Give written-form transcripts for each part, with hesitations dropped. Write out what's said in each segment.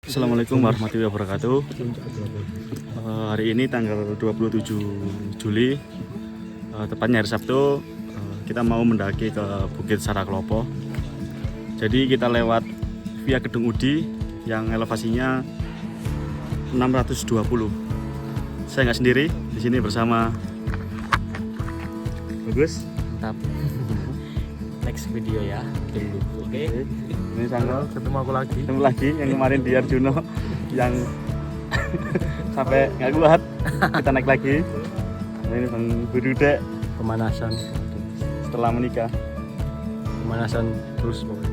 Assalamualaikum warahmatullahi wabarakatuh. Hari ini tanggal 27 Juli, tepatnya hari Sabtu, kita mau mendaki ke Bukit Saraklopo. Jadi kita lewat via Gedung Udi yang elevasinya 620. Saya nggak sendiri, di sini bersama Bagus. Mantap. Next video ya. Tunggu. Oke. Ini Sanggo. Ketemu aku lagi. Ketemu lagi yang kemarin di Arjuno yang sampai nggak kuat. Kita naik lagi. Nah, ini Bang Bududek Pemanasan. setelah menikah. Pemanasan terus pokoknya.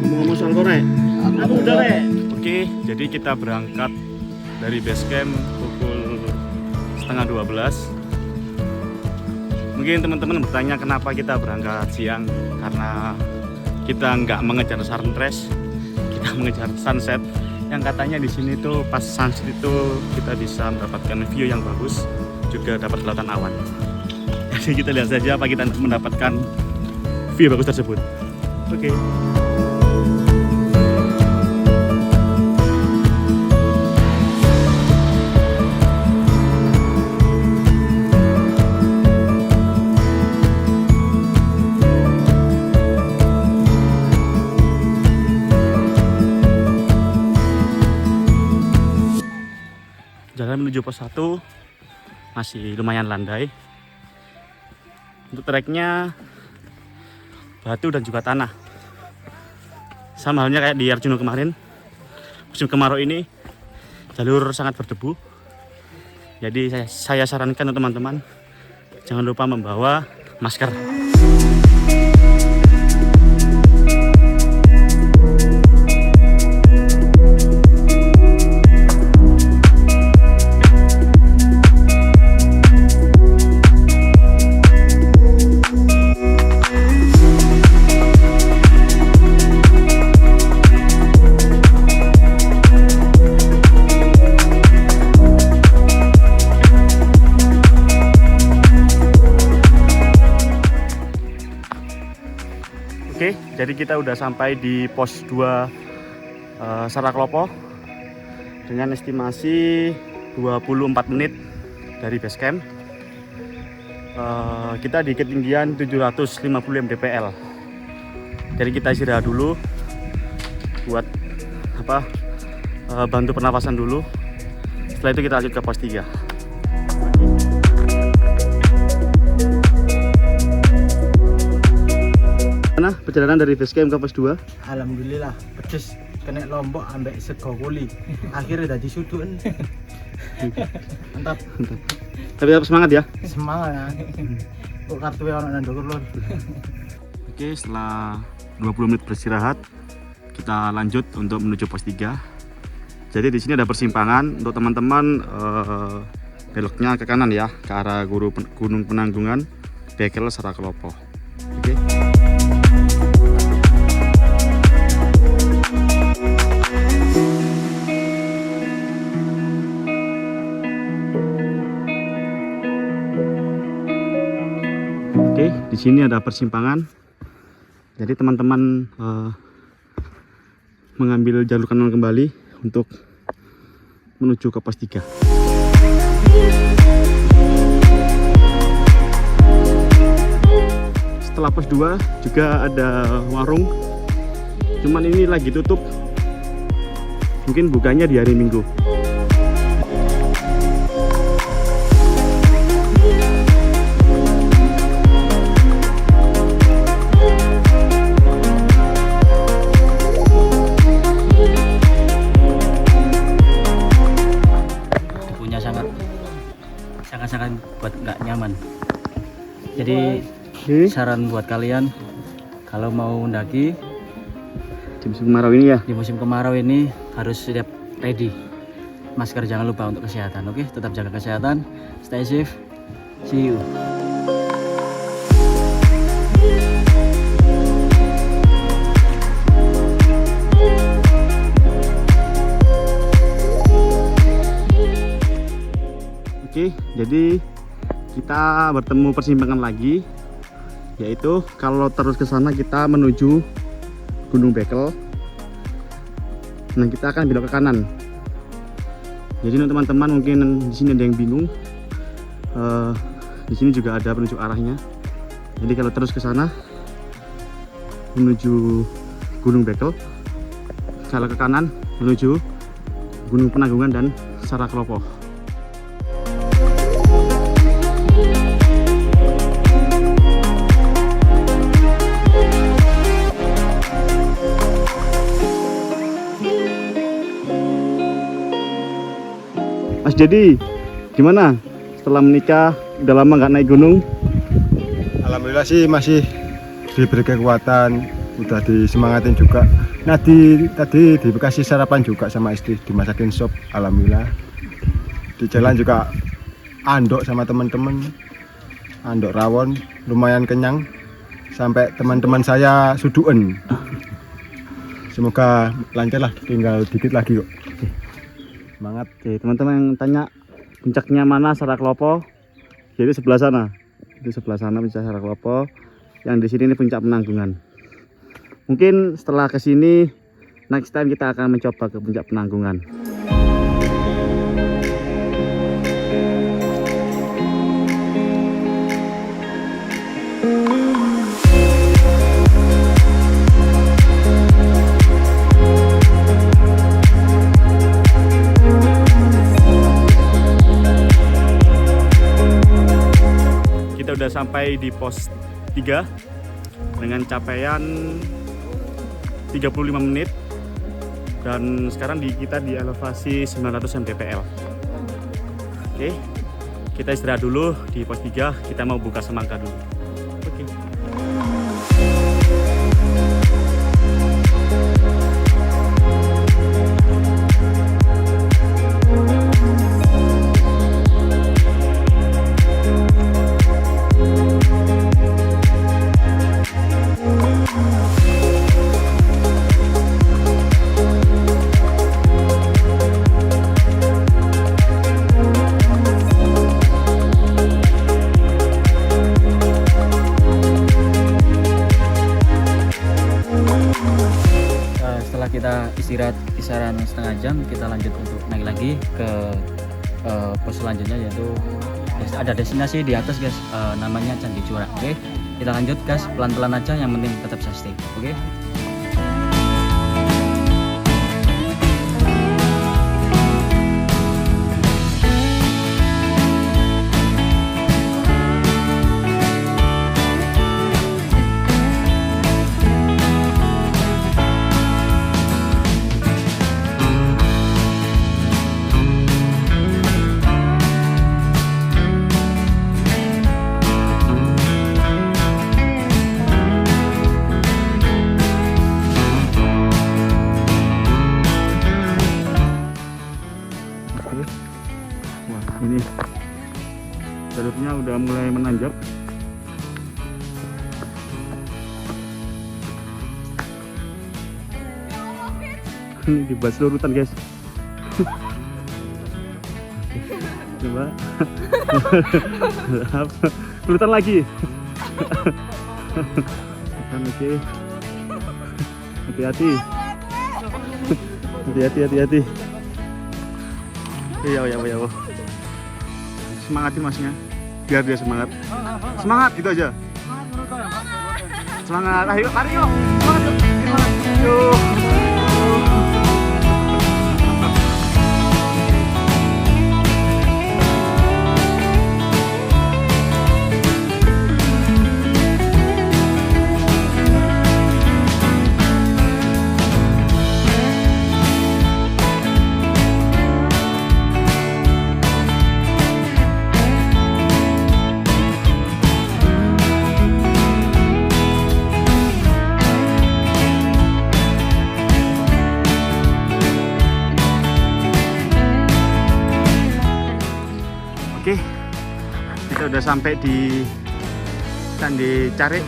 Ngomong-ngomong soal korek, aku udah rek. Oke, jadi kita berangkat dari base camp pukul setengah 12. Mungkin teman-teman bertanya kenapa kita berangkat siang, karena kita nggak mengejar sunrise, kita mengejar sunset. Yang katanya di sini tuh pas sunset itu kita bisa mendapatkan view yang bagus, juga dapat kelihatan awan. Jadi kita lihat saja apa kita mendapatkan view bagus tersebut. Oke. Jalan menuju pos 1 masih lumayan landai. Untuk treknya batu dan juga tanah. Sama halnya kayak di Arjuno kemarin. Musim kemarau ini jalur sangat berdebu. Jadi saya sarankan untuk teman-teman jangan lupa membawa masker. Oke, jadi kita udah sampai di pos 2 Saraklopo dengan estimasi 24 menit dari base camp. Kita di ketinggian 750 mdpl. Jadi kita istirahat dulu buat bantu pernapasan dulu. Setelah itu kita lanjut ke pos 3. Nah, perjalanan dari base camp ke pos 2. Alhamdulillah pedes kena lombok ambek sego kuli. Akhirnya udah disudun. Mantap. Tapi tetap semangat ya. Semangat. Kok kartu ono nang ndukur lur. Oke, setelah 20 menit beristirahat, kita lanjut untuk menuju pos 3. Jadi di sini ada persimpangan untuk teman-teman, beloknya ke kanan ya, ke arah Gunung Penanggungan, Bekel Saraklopo. Oke. Oke, di sini ada persimpangan. Jadi teman-teman mengambil jalur kanan kembali untuk menuju ke pos 3. Setelah pos 2 juga ada warung. Cuman ini lagi tutup. Mungkin bukanya di hari Minggu. Sangat buat nggak nyaman. Jadi saran buat kalian kalau mau mendaki Di musim kemarau ini ya? Di musim kemarau ini harus siap ready. masker jangan lupa untuk kesehatan. Oke, tetap jaga kesehatan, stay safe, see you. Oke, jadi kita bertemu persimpangan lagi, yaitu kalau terus ke sana kita menuju Gunung Bekel. Nah, kita akan belok ke kanan. Jadi teman-teman mungkin di sini ada yang bingung. Di sini juga ada penunjuk arahnya. Jadi kalau terus ke sana menuju Gunung Bekel, kalau ke kanan menuju Gunung Penanggungan dan Saraklopo. Mas Dedi, gimana? Setelah menikah, udah lama nggak naik gunung? Alhamdulillah sih masih diberi kekuatan, udah disemangatin juga. Nah tadi dikasih sarapan juga sama istri, dimasakin sop. Alhamdulillah. Di jalan juga andok sama teman-teman, andok rawon, lumayan kenyang. Sampai teman-teman saya suduen. Semoga lancar lah, tinggal dikit lagi kok. Semangat. Oke, teman-teman yang tanya puncaknya mana Saraklopo, jadi sebelah sana. Itu sebelah sana puncak Saraklopo. Yang di sini ini puncak Penanggungan. Mungkin setelah ke sini next time kita akan mencoba ke puncak Penanggungan. Udah sampai di pos 3 dengan capaian 35 menit dan sekarang kita di elevasi 900 mdpl. Oke, kita istirahat dulu di pos 3, kita mau buka semangka dulu. Oke. Kita istirahat kisaran setengah jam, kita lanjut untuk naik lagi ke pos selanjutnya, yaitu ada destinasi di atas guys, namanya Candi Curak. Oke, kita lanjut guys, pelan-pelan aja, yang penting tetap sustain. Oke. Ini jalurnya udah mulai menanjak. Ini di bas lurutan guys. Coba. Lurutan lagi. Oke. Hati-hati. Hati-hati. Iya. Semangatin masnya, biar dia semangat. Semangat, gitu aja. Semangat, ayo, lari yuk. Semangat yuk. udah sampai di Candi Carik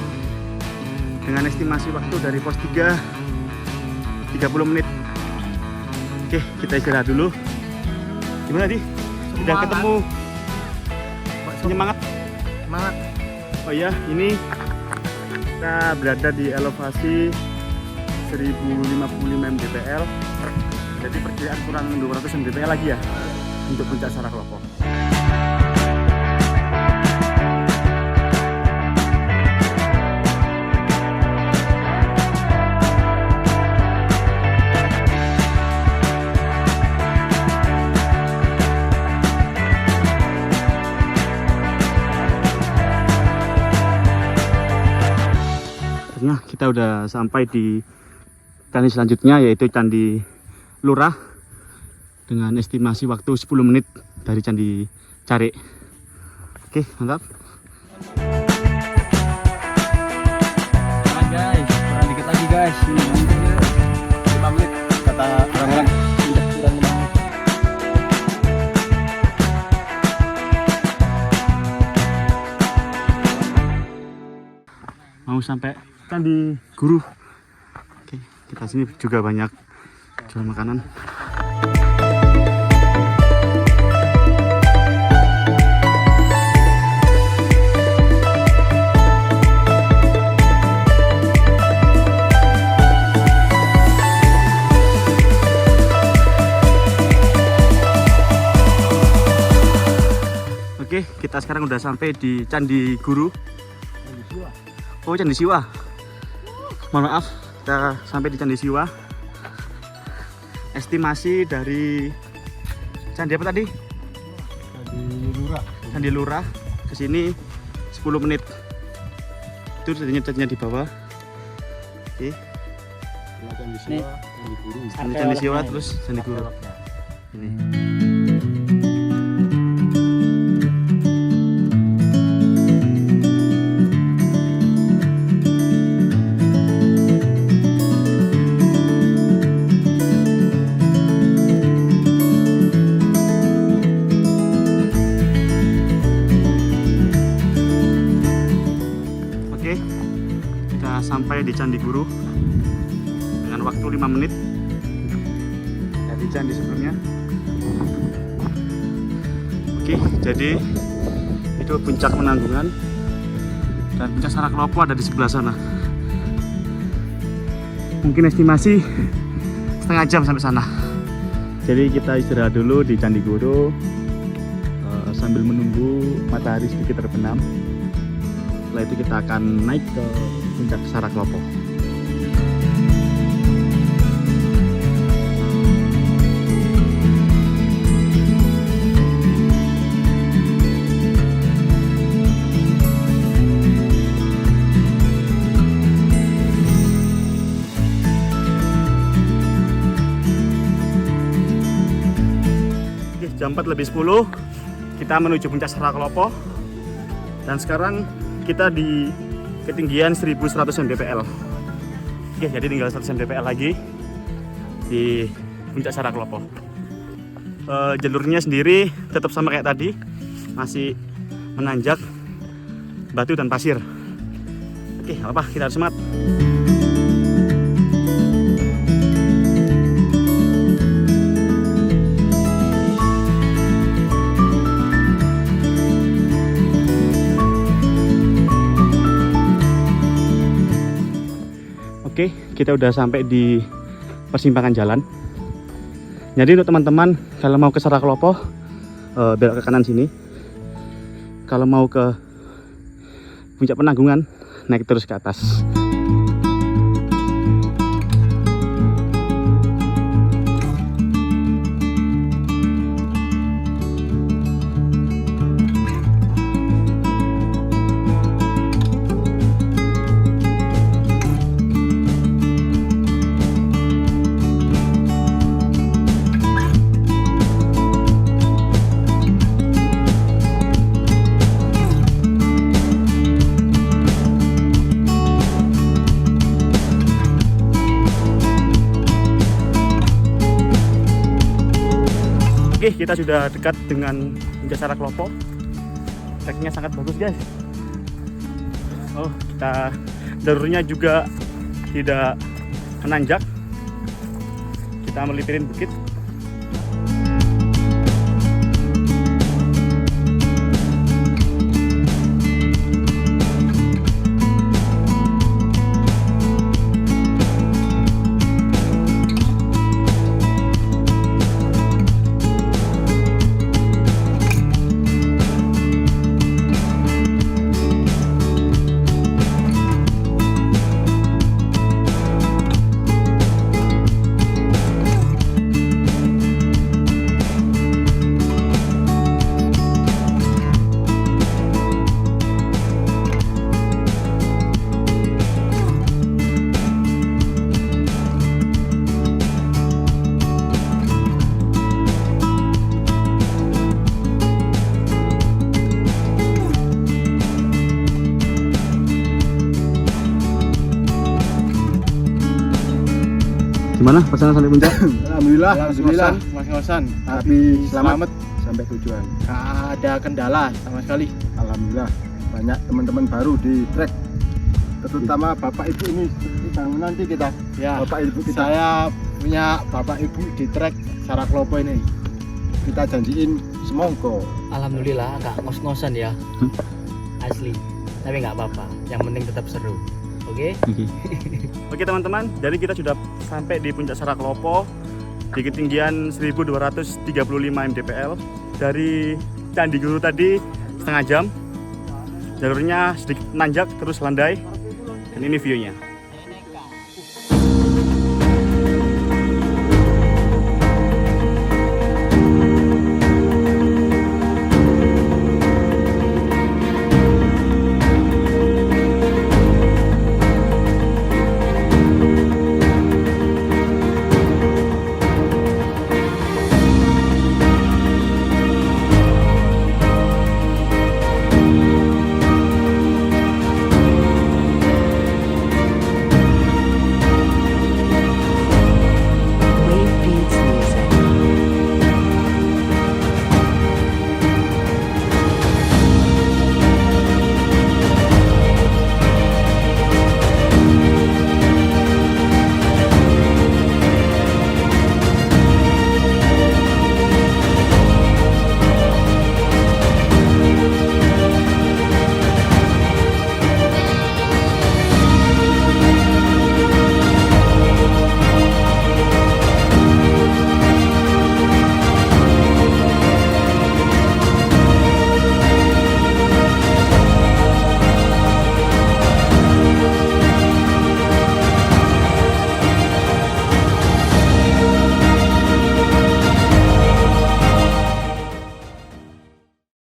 dengan estimasi waktu dari pos 3 30 menit. Oke, kita istirahat dulu. Gimana di? Udah ketemu? Semangat? Semangat. Oh iya, ini kita berada di elevasi 1055 mdpl. Jadi perkiraan kurang 200 mdpl lagi ya untuk puncak Saraklopo. Kita udah sampai di candi selanjutnya, yaitu Candi Lurah dengan estimasi waktu 10 menit dari Candi Carik. Oke, mantap. Nah guys, kurang dikit lagi guys. 5 menit kata orang-orang. Kurang 5 menit. Mau sampai Candi Guru. Oke, kita sini juga banyak jual makanan. Oke, kita sekarang udah sampai di Candi Guru. Oh, Candi Siwa. Mohon maaf, kita sampai di Candi Siwa. Estimasi dari candi apa tadi? Candi Lurah ke sini 10 menit. Itu candinya di bawah. Oke. Candi Siwa terus Candi Guru. Ini. Sampai di Candi Guru dengan waktu 5 menit dari candi sebelumnya. Oke, jadi itu puncak Penanggungan dan puncak Saraklopo ada di sebelah sana. Mungkin estimasi setengah jam sampai sana. Jadi kita istirahat dulu di Candi Guru sambil menunggu matahari sedikit terbenam. Setelah itu kita akan naik ke puncak Saraklopo. Oke, jam 4:10 kita menuju puncak Saraklopo. Dan sekarang kita di ketinggian 1100 mdpl. Oke, jadi tinggal 100 mdpl lagi di puncak Saraklopo. Jalurnya sendiri tetap sama kayak tadi, masih menanjak batu dan pasir. Oke, nggak apa-apa, kita harus semangat. Oke, kita udah sampai di persimpangan jalan. Jadi untuk teman-teman kalau mau ke Saraklopo belok ke kanan sini. Kalau mau ke puncak Penanggungan naik terus ke atas. Oke, kita sudah dekat dengan puncak Saraklopo. treknya sangat bagus guys. Oh, jalurnya juga tidak menanjak, kita melipirin bukit. Gimana perjalanan sampai puncak? Alhamdulillah, Mas-ngosan. tapi selamat sampai tujuan. Gak ada kendala sama sekali. Alhamdulillah, banyak teman-teman baru di trek, terutama bapak ibu ini sedang nanti kita. Ya, Bapak ibu kita, saya punya bapak ibu di trek Saraklopo ini. kita janjiin semongko. Alhamdulillah agak ngos-ngosan ya. Asli. Tapi nggak apa-apa. Yang penting tetap seru. Oke? Oke teman-teman, jadi kita sudah sampai di puncak Saraklopo di ketinggian 1235 mdpl. Dari Candi Guru tadi setengah jam, jalurnya sedikit nanjak terus landai, dan ini view-nya.